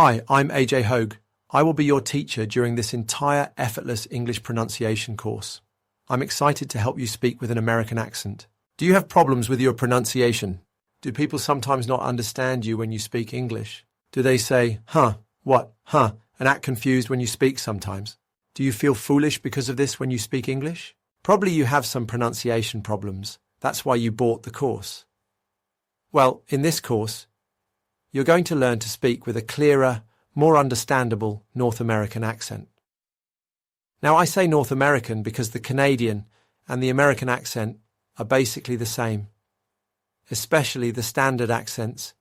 Hi, I'm AJ Hogue. I will be your teacher during this entire Effortless English pronunciation course. I'm excited to help you speak with an American accent. Do you have problems with your pronunciation? Do people sometimes not understand you when you speak English? Do they say, huh, what, huh, and act confused when you speak sometimes? Do you feel foolish because of this when you speak English? Probably you have some pronunciation problems. That's why you bought the course. Well, in this course, you're going to learn to speak with a clearer, more understandable North American accent. Now, I say North American because the Canadian and the American accent are basically the same, especially the standard accents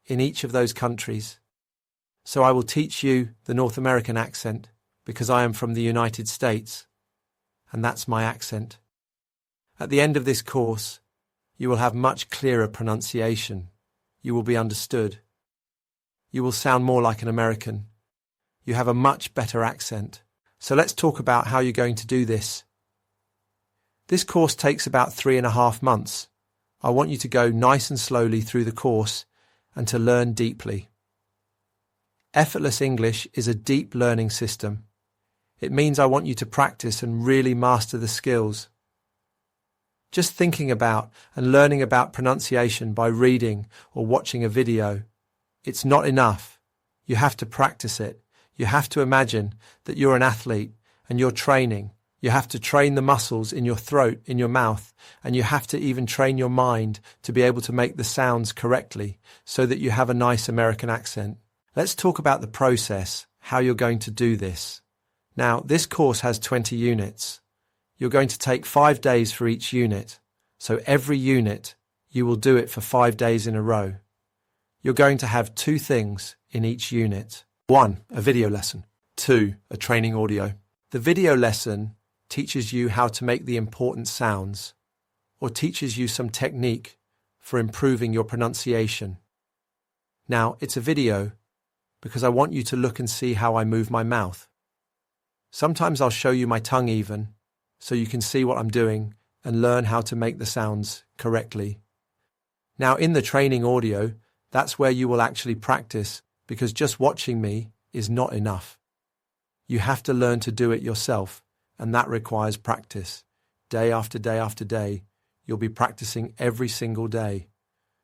in each of those countries. So I will teach you the North American accent because I am from the United States, and that's my accent. At the end of this course, you will have much clearer pronunciation. You will be understood. You will sound more like an American. You have a much better accent. So let's talk about how you're going to do this. This course takes about 3.5 months. I want you to go nice and slowly through the course and to learn deeply. Effortless English is a deep learning system. It means I want you to practice and really master the skills. Just thinking about and learning about pronunciation by reading or watching a video, it's not enough. You have to practice it. You have to imagine that you're an athlete and you're training. You have to train the muscles in your throat, in your mouth, and you have to even train your mind to be able to make the sounds correctly so that you have a nice American accent. Let's talk about the process, how you're going to do this. Now, this course has 20 units. You're going to take 5 days for each unit. So every unit, you will do it for 5 days in a row. You're going to have 2 things in each unit. 1, a video lesson. 2, a training audio. The video lesson teaches you how to make the important sounds or teaches you some technique for improving your pronunciation. Now, it's a video because I want you to look and see how I move my mouth. Sometimes I'll show you my tongue even, so you can see what I'm doing and learn how to make the sounds correctly. Now, in the training audio, that's where you will actually practice because just watching me is not enough. You have to learn to do it yourself, and that requires practice. Day after day after day, you'll be practicing every single day.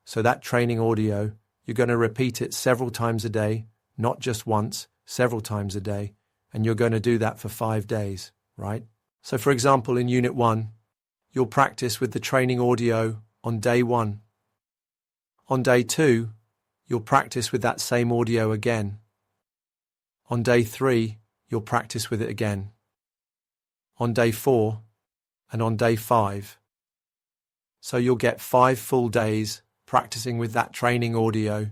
So that training audio, you're going to repeat it several times a day, not just once, several times a day, and you're going to do that for 5 days, right? So for example, in Unit 1, you'll practice with the training audio on day 1. On day 2, you'll practice with that same audio again. On day 3, you'll practice with it again. On day 4, and on day 5. So you'll get 5 full days practicing with that training audio,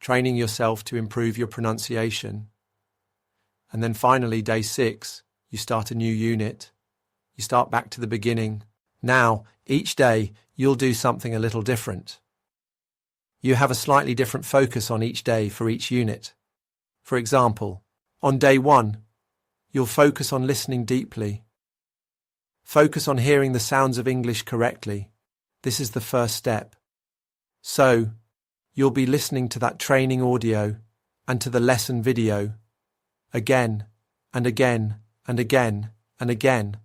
training yourself to improve your pronunciation. And then finally, day 6, you start a new unit. You start back to the beginning. Now, each day, you'll do something a little different. You have a slightly different focus on each day for each unit. For example, on day 1, you'll focus on listening deeply. Focus on hearing the sounds of English correctly. This is the first step. So, you'll be listening to that training audio and to the lesson video again and again and again and again.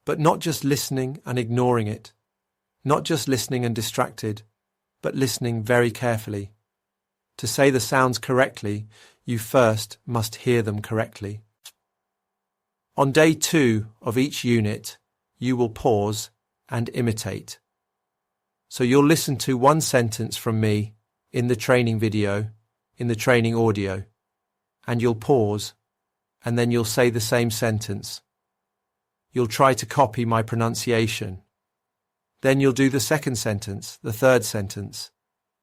But not just listening and ignoring it, not just listening and distracted, but listening very carefully. To say the sounds correctly, you first must hear them correctly. On day 2 of each unit, you will pause and imitate. So you'll listen to one sentence from me in the training video, in the training audio, and you'll pause, and then you'll say the same sentence. You'll try to copy my pronunciation. Then you'll do the second sentence, the third sentence.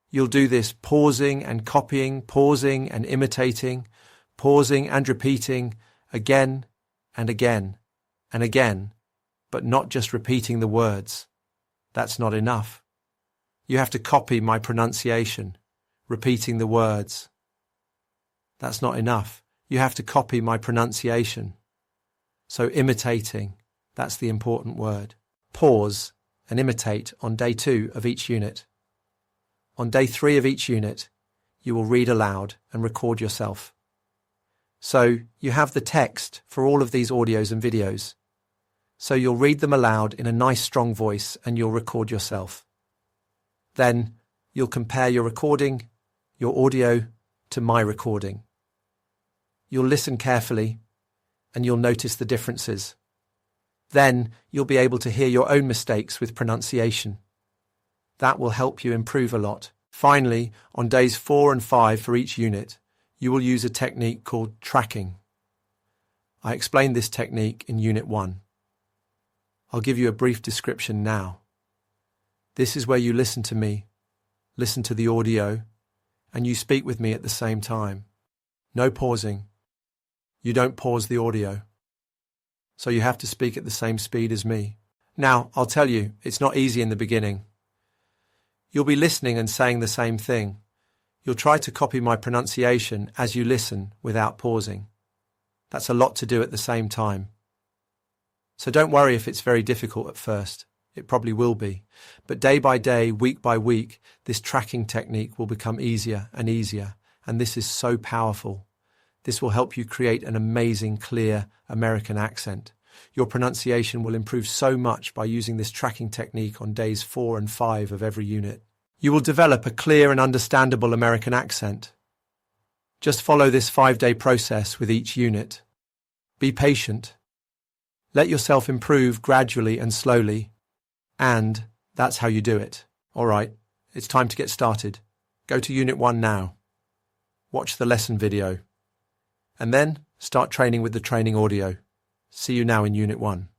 You'll do this pausing and copying, pausing and imitating, pausing and repeating again and again and again, but not just repeating the words. That's not enough. You have to copy my pronunciation, repeating the words. That's not enough. You have to copy my pronunciation. So imitating, that's the important word. Pause and imitate on day 2 of each unit. On day 3 of each unit, you will read aloud and record yourself. So you have the text for all of these audios and videos. So you'll read them aloud in a nice strong voice and you'll record yourself. Then you'll compare your recording, your audio, to my recording. You'll listen carefully and you'll notice the differences. Then you'll be able to hear your own mistakes with pronunciation. That will help you improve a lot. Finally, on days 4 and 5 for each unit, you will use a technique called tracking. I explained this technique in Unit 1. I'll give you a brief description now. This is where you listen to me, listen to the audio, and you speak with me at the same time. No pausing. You don't pause the audio. So you have to speak at the same speed as me. Now, I'll tell you, it's not easy in the beginning. You'll be listening and saying the same thing. You'll try to copy my pronunciation as you listen without pausing. That's a lot to do at the same time. So don't worry if it's very difficult at first. It probably will be. But day by day, week by week, this tracking technique will become easier and easier. And this is so powerful. This will help you create an amazing, clear American accent. Your pronunciation will improve so much by using this tracking technique on days 4 and 5 of every unit. You will develop a clear and understandable American accent. Just follow this 5-day process with each unit. Be patient. Let yourself improve gradually and slowly. And that's how you do it. All right, it's time to get started. Go to Unit 1 now. Watch the lesson video. And then start training with the training audio. See you now in Unit 1.